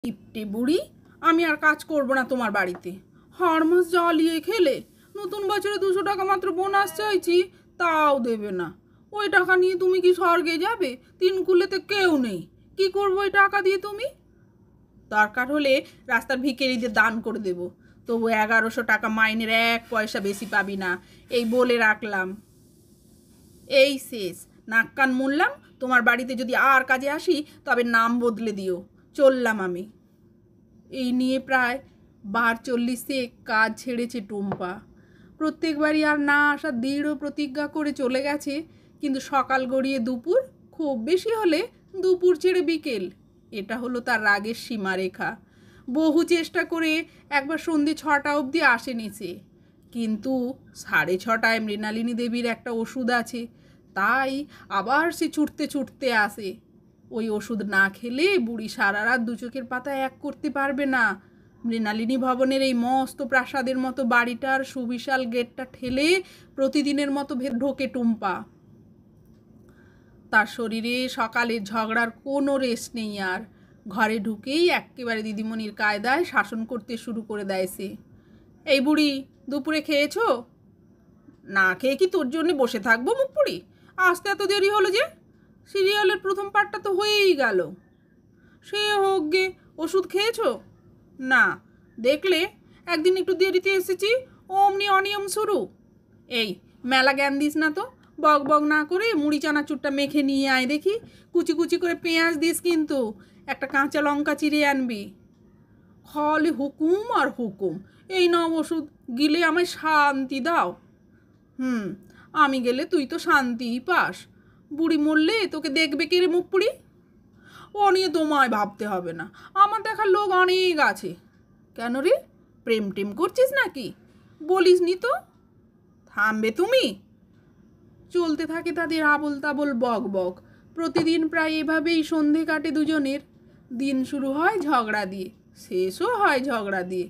কিপ্টে বুড়ি, আমি আর কাজ করব না তোমার বাড়িতে। হরমাস জ্বালিয়ে খেলে। নতুন বছরে 200 টাকা মাত্র বোনাস চাইছি, তাও দেবে না। ওই টাকা নিয়ে তুমি কি স্বর্গে যাবে? তিনকুলেতে কেউ নেই, কি করবো ওই টাকা দিয়ে তুমি? দরকার হলে রাস্তার ভিখারিদের দান করে দেব, তবু 1100 টাকা মাইনের 1 পয়সা বেশি পাবি না, এই বলে রাখলাম। এই শেষ, নাক কান মুড়লাম। তোমার বাড়িতে যদি আর কাজে আসি তবে নাম বদলে দিও। চললাম আমি। এই নিয়ে প্রায় 42 কাজ ছেড়েছে টুম্পা। প্রত্যেকবারই আর না আসা দৃঢ় প্রতিজ্ঞা করে চলে গেছে, কিন্তু সকাল গড়িয়ে দুপুর, খুব বেশি হলে দুপুর ছেড়ে বিকেল, এটা হলো তার রাগের সীমারেখা। বহু চেষ্টা করে একবার সন্ধে 6টা অবধি আসেনি সে, কিন্তু 6:30টায় মৃণালিনী দেবীর একটা ওষুধ আছে, তাই আবার সে ছুটতে ছুটতে আসে। ওই ওষুধ না খেলে বুড়ি সারা রাত 2 চোখের পাতা এক করতে পারবে না। মৃণালিনী ভবনের এই মস্ত প্রাসাদের মতো বাড়িটার সুবিশাল গেটটা ঠেলে প্রতিদিনের মতো ঢোকে টুম্পা। তার শরীরে সকালের ঝগড়ার কোনো রেশ নেই আর। ঘরে ঢুকেই একেবারে দিদিমণির কায়দায় শাসন করতে শুরু করে দেয় সে। এই বুড়ি, দুপুরে খেয়েছো? না খেয়ে কি তোর জন্য বসে থাকবো মুখ পুড়ি? আসতে এত দেরি হলো যে? সিরিয়ালের প্রথম পার্টটা তো হয়েই গেল। সে হোক গে, ওষুধ খেয়েছো? না, দেখলে একদিন একটু দেরিতে এসেছি, অমনি অনিয়ম শুরু। এই মেলা জ্ঞান দিস না তো, বক বক না করে মুড়ি চানাচুরটা মেখে নিয়ে আয় দেখি। কুচি কুচি করে পেঁয়াজ দিস, কিন্তু একটা কাঁচা লঙ্কা চিড়ে আনবি। খালি হুকুম আর হুকুম। এই নাও ওষুধ, গিলে আমায় শান্তি দাও। আমি গেলে তুই তো শান্তিই পাস। বুড়ি মরলে তোকে দেখবে কে রে মুখ পুড়ি? ও নিয়ে তোমায় ভাবতে হবে না, আমার দেখার লোক অনেক আছে। কেন রে, প্রেম টেম করছিস নাকি? বলিস নি তো। থামবে তুমি? চলতে থাকে তাদের আবল তাবল বক বক। প্রতিদিন প্রায় এভাবেই সন্ধে কাটে দুজনের। দিন শুরু হয় ঝগড়া দিয়ে, শেষও হয় ঝগড়া দিয়ে।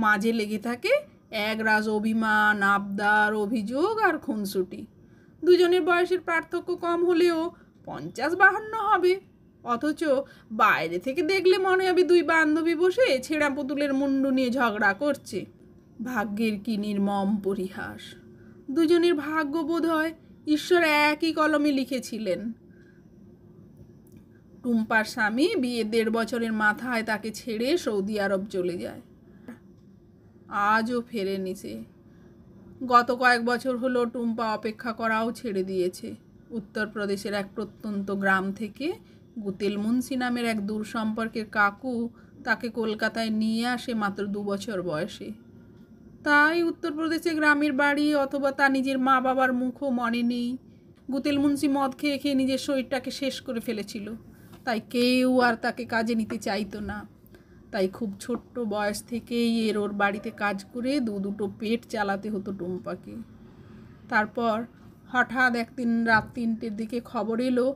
মাঝে লেগে থাকে একরাশ অভিমান, আবদার, অভিযোগ আর খুনসুটি। দুজনের বয়সের পার্থক্য কম হলেও 50-52 হবে, অথচ বাইরে থেকে দেখলে মনে হবে দুই বান্ধবী বসে ছেঁড়া পুতুলের মুন্ডু নিয়ে ঝগড়া করছে। ভাগ্যের কি নির্মম পরিহাস! দুজনের ভাগ্য বোধ হয় ঈশ্বর একই কলমে লিখেছিলেন। টুম্পার স্বামী বিয়ে 1.5 বছরের মাথায় তাকে ছেড়ে সৌদি আরব চলে যায়। আজও ফেরেনি সে। গত কয়েক বছর হলো টুম্পা অপেক্ষা করাও ছেড়ে দিয়েছে। উত্তরপ্রদেশের এক প্রত্যন্ত গ্রাম থেকে গুতেল মুন্সি নামের এক দূর সম্পর্কের কাকু তাকে কলকাতায় নিয়ে আসে মাত্র 2 বছর বয়সে। তাই উত্তরপ্রদেশে গ্রামের বাড়ি অথবা তার নিজের মা বাবার মুখও মনে নেই। গুতেল মুন্সি মদ খেয়ে খেয়ে নিজের শরীরটাকে শেষ করে ফেলেছিল, তাই কেউ আর তাকে কাজে নিতে চাইতো না। তাই খুব ছোট্ট বয়স থেকেই ওর বাড়িতে কাজ করে দুটো পেট চালাতে হতো টুম্পাকে। তারপর হঠাৎ একদিন রাত 3টের দিকে খবর এলো,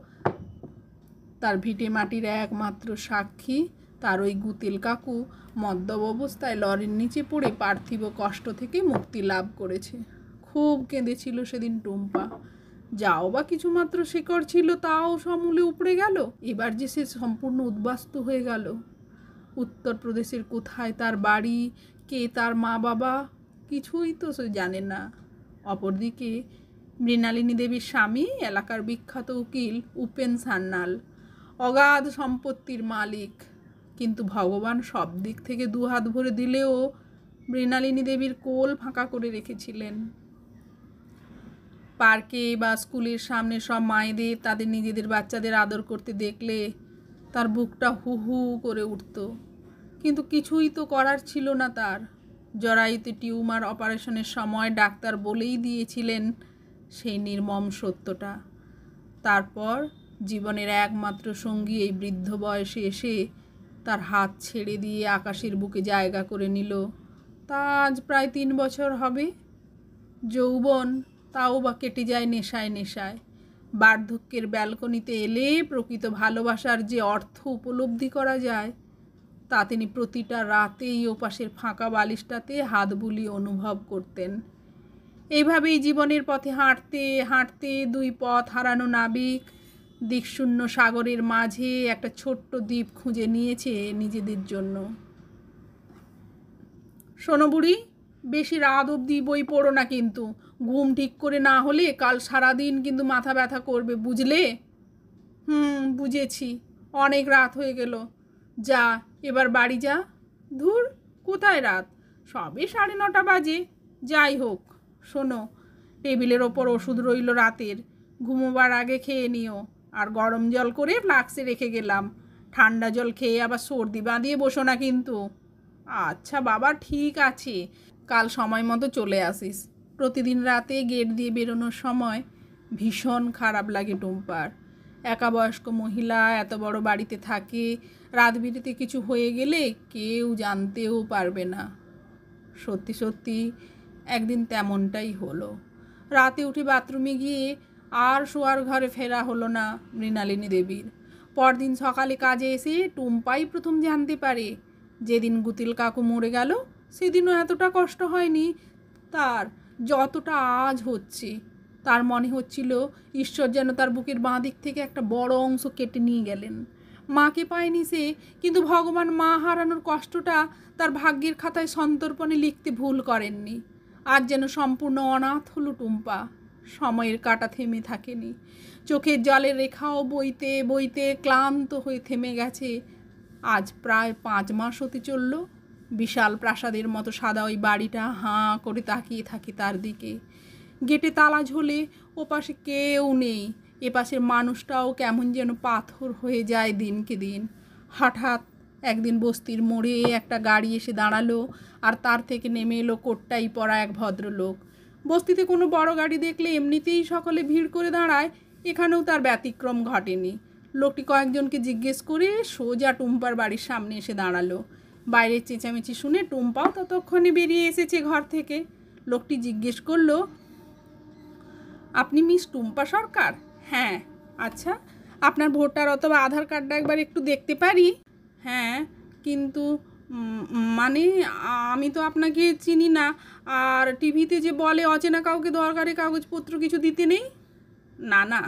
তার ভিটে মাটির একমাত্র সাক্ষী, তার ওই গুতেল কাকু মদ্যপ অবস্থায় লরির নিচে পড়ে পার্থিব কষ্ট থেকে মুক্তি লাভ করেছে। খুব কেঁদেছিল সেদিন টুম্পা। যাও বা কিছুমাত্র শেকড় ছিল, তাও সমূলে উপড়ে গেল। এবার যে সে সম্পূর্ণ উদ্বাস্তু হয়ে গেল। উত্তরপ্রদেশের কোথায় তার বাড়ি, কে তার মা বাবা, কিছুই তো সে জানে না। অপরদিকে মৃণালিনী দেবীর স্বামী এলাকার বিখ্যাত উকিল উপেন সান্যাল, অগাধ সম্পত্তির মালিক। কিন্তু ভগবান সব দিক থেকে 2 হাত ভরে দিলেও মৃণালিনী দেবীর কোল ফাঁকা করে রেখেছিলেন। পার্কে বা স্কুলের সামনে সব মায়েদের তাদের নিজেদের বাচ্চাদের আদর করতে দেখলে তার বুকটা হু হু করে উঠত। কিন্তু কিছুই তো করার ছিল না তার। জরায়ুতে টিউমার অপারেশনের সময় ডাক্তার বলেই দিয়েছিলেন সেই নির্মম সত্যটা। তারপর জীবনের একমাত্র সঙ্গী এই বৃদ্ধ বয়সে এসে তার হাত ছেড়ে দিয়ে আকাশের বুকে জায়গা করে নিল। তা আজ প্রায় 3 বছর হবে। যৌবন তাও বা কেটে যায় নেশায় নেশায়। বার্ধক্যের ব্যালকনিতে এলে প্রকৃত ভালোবাসার যে অর্থ উপলব্ধি করা যায়, তা তিনি প্রতিটা রাতেই ওপাশের ফাঁকা বালিশটাতে হাত বুলিয়ে অনুভব করতেন। এইভাবেই জীবনের পথে হাঁটতে হাঁটতে 2 পথ হারানো নাবিক দিকশূন্য সাগরের মাঝে একটা ছোট্ট দ্বীপ খুঁজে নিয়েছে নিজেদের জন্য। শোনো বুড়ি, বেশি রাত অবধি বই পড়ো না কিন্তু, ঘুম ঠিক করে না হলে কাল সারাদিন কিন্তু মাথা ব্যথা করবে, বুঝলে? বুঝেছি, অনেক রাত হয়ে গেল, যা এবার বাড়ি যা। ধুর, কোথায় রাত, সবে 9:30 বাজে। যাই হোক, শোনো, টেবিলের ওপর ওষুধ রইল রাতের, ঘুমোবার আগে খেয়ে নিও। আর গরম জল করে ফ্লাক্সে রেখে গেলাম, ঠান্ডা জল খেয়ে আবার সর্দি বাঁধিয়ে বসো না কিন্তু। আচ্ছা বাবা, ঠিক আছে, কাল সময় মতো চলে আসিস। প্রতিদিন রাতে গেট দিয়ে বেরোনোর সময় ভীষণ খারাপ লাগে টুম্পার। একা বয়স্ক মহিলা এত বড় বাড়িতে থাকে, রাত বিরেতে কিছু হয়ে গেলে কেউ জানতেও পারবে না। সত্যি সত্যি একদিন তেমনটাই হলো। রাতে উঠে বাথরুমে গিয়ে আর শোয়ার ঘরে ফেরা হলো না মৃণালিনী দেবীর। পরদিন সকালে কাজে এসে টুম্পাই প্রথম জানতে পারে, যেদিন গুতিল কাকু মরে গেল সেদিনও এতটা কষ্ট হয়নি তার যতটা আজ হচ্ছে। তার মনে হচ্ছিল ঈশ্বর যেন তার বুকের বাঁ দিক থেকে একটা বড় অংশ কেটে নিয়ে গেলেন। মাকে পায়নি সে, কিন্তু ভগবান মা হারানোর কষ্টটা তার ভাগ্যের খাতায় সন্তর্পণে লিখতে ভুল করেননি। আজ যেন সম্পূর্ণ অনাথ হলো টুম্পা। সময়ের কাঁটা থেমে থাকেনি, চোখের জলের রেখাও বইতে বইতে ক্লান্ত হয়ে থেমে গেছে। আজ প্রায় 5 মাস হতে চলল। বিশাল প্রাসাদের মতো সাদা ওই বাড়িটা হাঁ করে তাকিয়ে থাকে তার দিকে। গেটে তালা ঝোলে, ওপাশে কেউ নেই, এপাশের মানুষটাও কেমন যেন পাথর হয়ে যায় দিনকে দিন। হঠাৎ একদিন বস্তির মোড়ে একটা গাড়ি এসে দাঁড়ালো, আর তার থেকে নেমে এলো কোটটাই পরা এক ভদ্রলোক। বস্তিতে কোনো বড় গাড়ি দেখলে এমনিতেই সকলে ভিড় করে দাঁড়ায়, এখানেও তার ব্যতিক্রম ঘটেনি। লোকটি কয়েকজনকে জিজ্ঞেস করে সোজা টুম্পার বাড়ির সামনে এসে দাঁড়ালো। বাইরের চেঁচামেচি শুনে টুম্পাও ততক্ষণে বেরিয়ে এসেছে ঘর থেকে। লোকটি জিজ্ঞেস করলো, আপনি মিস টুম্পা সরকার? হ্যাঁ। আচ্ছা, আপনার ভোটার অথবা আধার কার্ডটা একবার একটু দেখতে পারি? হ্যাঁ, কিন্তু মানে আমি তো আপনাকে চিনি না, আর টিভিতে যে বলে অচেনা কাউকে দরকারি কাগজপত্র কিছু দিতে নেই। না না,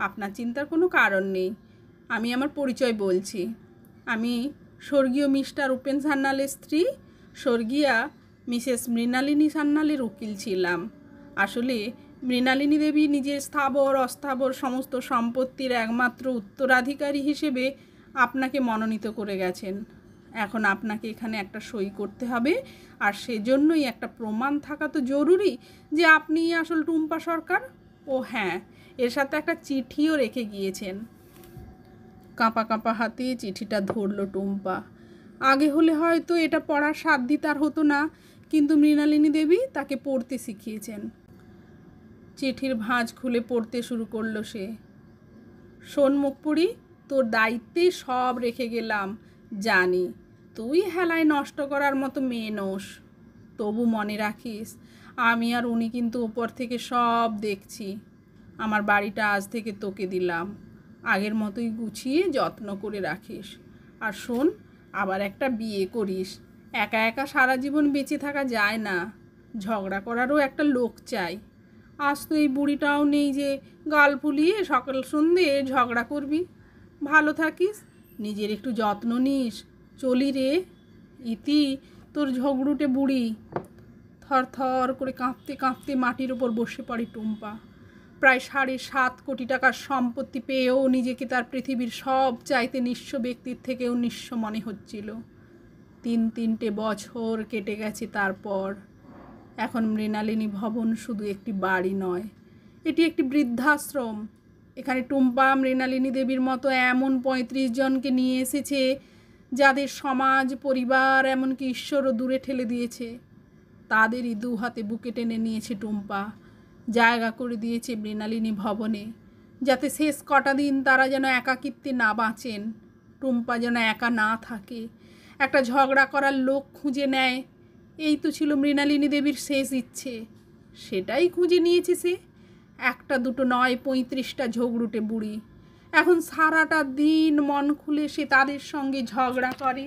আপনার চিন্তার কোনো কারণ নেই, আমি আমার পরিচয় বলছি। আমি স্বর্গীয় মিস্টার উপেন সান্যালের স্ত্রী, স্বর্গীয়া মিসেস মৃণালিনী সান্যালের উকিল ছিলাম। আসলে মৃণালিনী দেবী নিজের স্থাবর অস্থাবর সমস্ত সম্পত্তির একমাত্র উত্তরাধিকারী হিসেবে আপনাকে মনোনীত করে গেছেন। এখন আপনাকে এখানে একটা সই করতে হবে, আর সেজন্যই একটা প্রমাণ থাকা তো জরুরি যে আপনি আসল টুম্পা সরকার। ও হ্যাঁ, এর সাথে একটা চিঠিও রেখে গিয়েছেন। কাঁপা কাঁপা হাতে চিঠিটা ধরল টুম্পা। আগে হলে হয়তো এটা পড়ার সাধ্য তার হতো না, কিন্তু মৃণালিনী দেবী তাকে পড়তে শিখিয়েছেন। চিঠির ভাঁজ খুলে পড়তে শুরু করলো সে। শোন মুখপুরি, তোর দায়িত্বেই সব রেখে গেলাম, জানি তুই হেলায় নষ্ট করার মতো মেয়ে নোস, তবু মনে রাখিস আমি আর উনি কিন্তু উপর থেকে সব দেখছি। আমার বাড়িটা আজ থেকে তোকে দিলাম, আগের মতোই গুছিয়ে যত্ন করে রাখিস। আর শোন, আবার একটা বিয়ে করিস, একা একা সারা জীবন বেঁচে থাকা যায় না, ঝগড়া করারও একটা লোক চাই। আজ তো এই বুড়িটাও নেই যে গাল ফুলিয়ে সকাল সন্ধে ঝগড়া করবি। ভালো থাকিস, নিজের একটু যত্ন নিস, চলি রে। ইতি তোর ঝগড়ুটে বুড়ি। থর থর করে কাঁপতে কাঁপতে মাটির ওপর বসে পড়ে টুম্পা। প্রায় 7.5 কোটি টাকার সম্পত্তি পেয়েও নিজেকে তার পৃথিবীর সব চাইতে নিঃস্ব ব্যক্তির থেকেও নিঃস্ব মনে হচ্ছিল। 3 বছর কেটে গেছে তারপর। এখন মৃণালিনী ভবন শুধু একটি বাড়ি নয়, এটি একটি বৃদ্ধাশ্রম। এখানে টুম্পা মৃণালিনী দেবীর মতো এমন 35 জনকে নিয়ে এসেছে যাদের সমাজ, পরিবার, এমনকি ঈশ্বরও দূরে ঠেলে দিয়েছে। তাদেরই 2 হাতে বুকে টেনে নিয়েছে টুম্পা, জায়গা করে দিয়েছে মৃণালিনী ভবনে, যাতে শেষ কটা দিন তারা যেন একাকিত্বে না বাঁচেন, টুম্পা যেন একা না থাকে, একটা ঝগড়া করার লোক খুঁজে নেয়। এই তো ছিল মৃণালিনী দেবীর শেষ ইচ্ছে, সেটাই খুঁজে নিয়েছে সে। একটা দুটো নয়, 35টা ঝগড়ুটে বুড়ি। এখন সারাটা দিন মন খুলে সে তাদের সঙ্গে ঝগড়া করে।